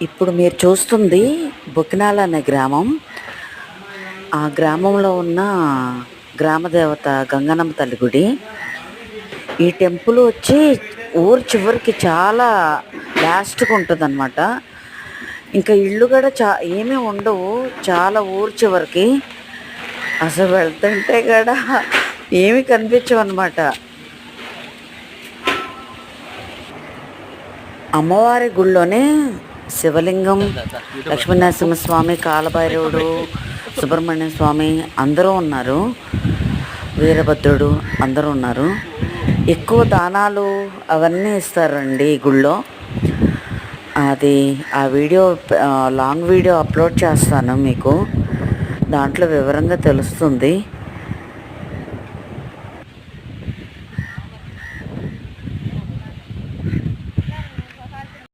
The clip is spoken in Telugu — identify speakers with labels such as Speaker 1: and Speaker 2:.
Speaker 1: ఇప్పుడు మీరు చూస్తుంది బొకినాల అనే గ్రామం. ఆ గ్రామంలో ఉన్న గ్రామదేవత గంగనమ్మ తల్లి గుడి. ఈ టెంపుల్ వచ్చి ఊరు చివరికి చాలా లాస్ట్గా ఉంటుంది అనమాట. ఇంకా ఇళ్ళు కూడా ఏమీ ఉండవు, చాలా ఊరు చివరికి. అసలు వెళ్తుంటే కూడా ఏమి కనిపించవు అనమాట. అమ్మవారి గుళ్ళోనే శివలింగం, లక్ష్మీనరసింహస్వామి, కాలభైరవుడు, సుబ్రహ్మణ్య స్వామి అందరూ ఉన్నారు, వీరభద్రుడు అందరూ ఉన్నారు. ఎక్కువ దానాలు అవన్నీ ఇస్తారండి ఈ గుళ్ళో. అది ఆ వీడియో లాంగ్ వీడియో అప్లోడ్ చేస్తాను మీకు, దాంట్లో వివరంగా తెలుస్తుంది.